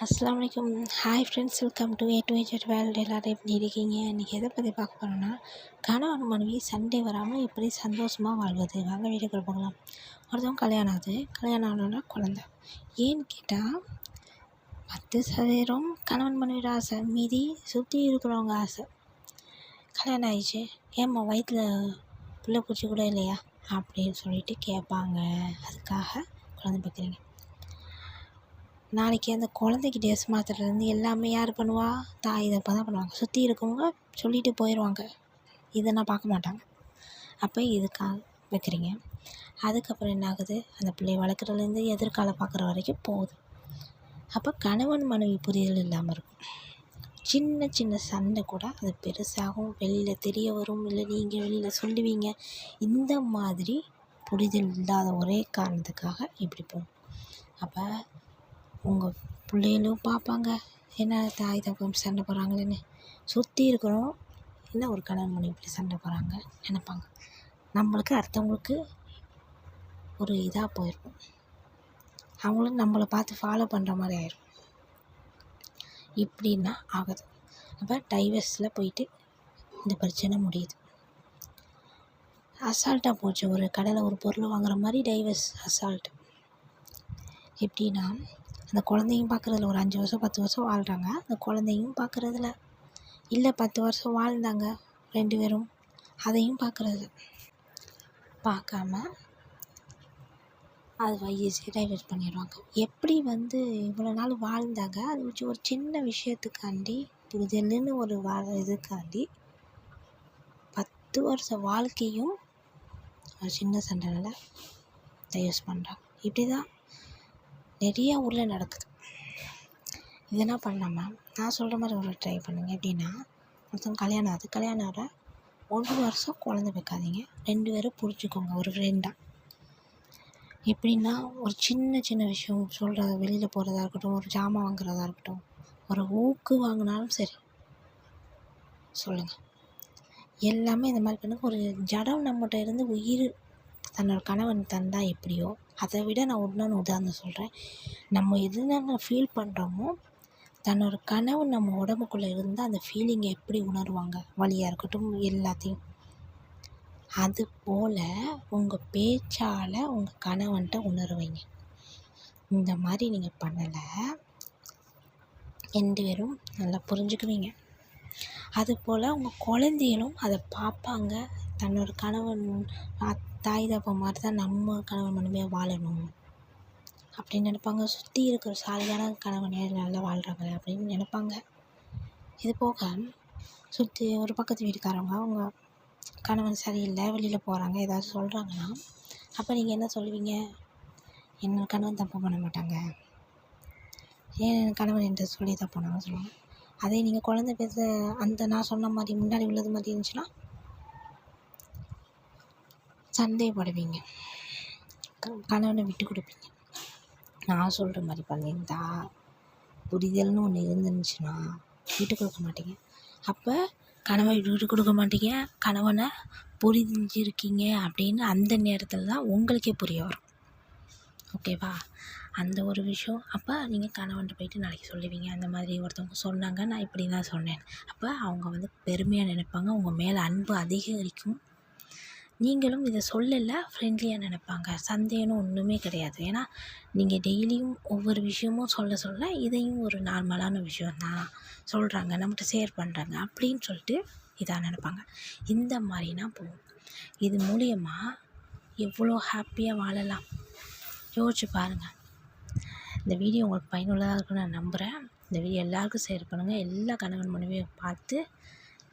அஸ்ஸலாமு அலைக்கும். Hi friends, welcome to A to Z world. எல்லோரும் எப்படி இருக்கீங்க? இன்றைக்கி எதை பற்றி பார்க்க போகிறோன்னா, கணவன் மனைவி சண்டை வராமல் எப்படி சந்தோஷமாக வாழ்வது. வாங்க வீடியோக்குள்ள போகலாம். ஒருத்தவங்க கல்யாணம் ஆகுது. கல்யாணம் ஆனோன்னா குழந்த. ஏன்னு கேட்டால் 10% கணவன் மனைவியோட ஆசை, மீதி சுற்றி இருக்கிறவங்க ஆசை. கல்யாணம் ஆயிடுச்சு, ஏம்மா வயிற்றில் பிள்ளை பூச்சி கூட இல்லையா அப்படின்னு சொல்லிட்டு கேட்பாங்க. அதுக்காக குழந்தை பார்க்குறீங்க. நாளைக்கு அந்த குழந்தைக்கு ட்ரெஸ் மாற்றுறதுலேருந்து எல்லாமே யார் பண்ணுவா? தாய் தப்பா தான் பண்ணுவாங்க. சுற்றி இருக்கவங்க சொல்லிட்டு போயிடுவாங்க, இதை நான் பார்க்க மாட்டாங்க. அப்போ இதுக்காக வைக்கிறீங்க. அதுக்கப்புறம் என்ன ஆகுது? அந்த பிள்ளையை வளர்க்குறதுலேருந்து எதிர்காலம் பார்க்குற வரைக்கும் போகுது. அப்போ கணவன் மனைவி புரிதல் இல்லாமல் இருக்கும். சின்ன சின்ன சண்டை கூட அது பெருசாகும், வெளியில் தெரிய வரும், இல்லை நீங்கள் வெளியில் சொல்லுவீங்க. இந்த மாதிரி புரிதல் இல்லாத ஒரே காரணத்துக்காக இப்படி போகும். அப்போ உங்கள் பிள்ளைகளும் பார்ப்பாங்க, என்ன தாய் தகப்பன் சண்டை போடுறாங்களேன்னு. சுற்றி இருக்கிறோம், என்ன ஒரு கணவன் மனைவி இப்படி சண்டை போடுறாங்க நினைப்பாங்க. நம்மளுக்கு அடுத்தவங்களுக்கு ஒரு இதாக போயிருக்கும், அவங்களும் நம்மளை பார்த்து ஃபாலோ பண்ணுற மாதிரி ஆயிடும். இப்படின்னா ஆகுது. அப்போ டைவர்ஸில் போயிட்டு இந்த பிரச்சனை முடியுது. அசால்ட்டாக போச்சு. ஒரு கடையில் ஒரு பொருள் வாங்குற மாதிரி டைவர்ஸ் அசால்ட்டு. எப்படின்னா, அந்த குழந்தையும் பார்க்குறதில்ல. ஒரு 5 வருஷம் 10 வருஷம் வாழ்கிறாங்க, அந்த குழந்தையும் பார்க்குறதில்ல. இல்லை 10 வருஷம் வாழ்ந்தாங்க 2 பேரும், அதையும் பார்க்குறதில்ல. பார்க்காம அது வயசு டைவர்ட் பண்ணிடுவாங்க. எப்படி இவ்வளோ நாள் வாழ்ந்தாங்க, அது வச்சு ஒரு சின்ன விஷயத்துக்காண்டி புரிதல்னு ஒரு இதுக்காண்டி 10 வருஷ வாழ்க்கையும் ஒரு சின்ன சண்டைனால டைவர்ஸ் பண்ணுறாங்க. இப்படி தான் நிறையா ஊரில் நடக்குது. இதெல்லாம் பண்ணாமல் நான் சொல்கிற மாதிரி ஒரு ட்ரை பண்ணுங்க. எப்படின்னா, ஒருத்தவங்க கல்யாணம் ஆகுது. கல்யாணம் ஆகிற 1 வருஷம் குழந்தை வைக்காதீங்க. 2 பேரும் பிடிச்சிக்கோங்க ஒரு ஃப்ரெண்டாக. எப்படின்னா, ஒரு சின்ன சின்ன விஷயம் சொல்கிறத, வெளியில் போகிறதா இருக்கட்டும், ஒரு ஜாமான் வாங்குறதா இருக்கட்டும், ஒரு ஊக்கு வாங்கினாலும் சரி சொல்லுங்கள். எல்லாமே இந்த மாதிரி பண்ணுங்க. ஒரு ஜடம் நம்மகிட்ட இருந்து உயிர் தன்னோட கணவன் தந்தால் எப்படியோ, அதை விட நான் இன்னொன்று உதாரணம் சொல்கிறேன். நம்ம எதுனா ஃபீல் பண்ணுறோமோ, தன்னோட கணவன் நம்ம உடம்புக்குள்ளே இருந்தால் அந்த ஃபீலிங்கை எப்படி உணர்வாங்க, வலியாக இருக்கட்டும் எல்லாத்தையும். அதுபோல் உங்கள் பேச்சால் உங்கள் கணவன்கிட்ட உணர்வீங்க. இந்த மாதிரி நீங்கள் பண்ணலை, 2 பேரும் நல்லா புரிஞ்சுக்குவீங்க. அதுபோல் உங்கள் குழந்தைகளும் அதை பார்ப்பாங்க. தன்னோட கணவன் தாய் தப்பா மாதிரி தான் நம்ம கணவன் மனைவியாக வாழணும் அப்படின்னு நினைப்பாங்க. சுற்றி இருக்கிற சாலையான கணவனே நல்லா வாழ்கிறாங்களே அப்படின்னு நினைப்பாங்க. இது போக சுற்றி ஒரு பக்கத்து வீட்டுக்காரங்க அவங்க கணவன் சரியில்லை, வெளியில் போகிறாங்க, ஏதாவது சொல்கிறாங்கன்னா, அப்போ நீங்கள் என்ன சொல்லுவீங்க? என்னோட கணவன் தப்பு பண்ண மாட்டாங்க, என் கணவன் என்ற சொல்லி தப்பு பண்ணாங்கன்னு சொல்லுவாங்க. அதே நீங்கள் குழந்தை பேச அந்த நான் சொன்ன மாதிரி முன்னாடி உள்ளது மாதிரி இருந்துச்சுன்னா சந்தேகப்படுவீங்க, கணவனை விட்டு கொடுப்பீங்க. நான் சொல்கிற மாதிரி பண்ணியிருந்தா, புரிதல்னு ஒன்று இருந்துச்சுன்னா விட்டு கொடுக்க மாட்டீங்க. அப்போ கணவனை விட்டு கொடுக்க மாட்டீங்க, கணவனை புரிஞ்சிருக்கீங்க அப்படின்னு அந்த நேரத்தில் தான் உங்களுக்கே புரிய வரும். ஓகேவா? அந்த ஒரு விஷயம். அப்போ நீங்கள் கணவன்கிட்ட போயிட்டு நாளைக்கு சொல்லுவீங்க, அந்த மாதிரி ஒருத்தவங்க சொன்னாங்க, நான் இப்படி தான் சொன்னேன். அப்போ அவங்க பெருமையாக நினைப்பாங்க, உங்கள் மேலே அன்பு அதிகரிக்கும். நீங்களும் இதை சொல்லலை, ஃப்ரெண்ட்லியாக நினைப்பாங்க. சந்தேகம்னு ஒன்றுமே கிடையாது. ஏன்னா நீங்கள் டெய்லியும் ஒவ்வொரு விஷயமும் சொல்ல இதையும் ஒரு நார்மலான விஷயம் தான் சொல்கிறாங்க, நம்மகிட்ட ஷேர் பண்ணுறாங்க அப்படின்னு சொல்லிட்டு இதாக நினைப்பாங்க. இந்த மாதிரினா போகும். இது மூலியமாக எவ்வளோ ஹாப்பியாக வாழலாம் யோசிச்சு பாருங்கள். இந்த வீடியோ உங்களுக்கு பயனுள்ளதாக இருக்குன்னு நான் நம்புகிறேன். இந்த வீடியோ எல்லாருக்கும் ஷேர் பண்ணுங்கள். எல்லா கணவன் மனைவியை பார்த்து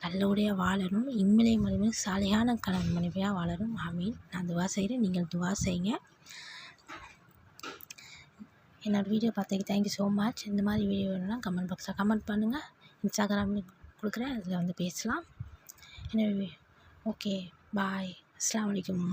நல்லபடியாக வாழணும். இம்மிலை மனைவி சாலையான கணவன் மனைவியாக வாழணும். ஆமீன். நான் துவா செய்கிறேன், நீங்கள் துவா செய்யுங்க. என்னோடய வீடியோ பார்த்ததுக்கு தேங்க்யூ ஸோ மச். இந்த மாதிரி வீடியோ வேணும்னா கமெண்ட் பாக்ஸில் கமெண்ட் பண்ணுங்கள். இன்ஸ்டாகிராமில் கொடுக்குறேன், அதில் பேசலாம். எனவே ஓகே, பாய். அஸ்ஸலாமு அலைக்கும்.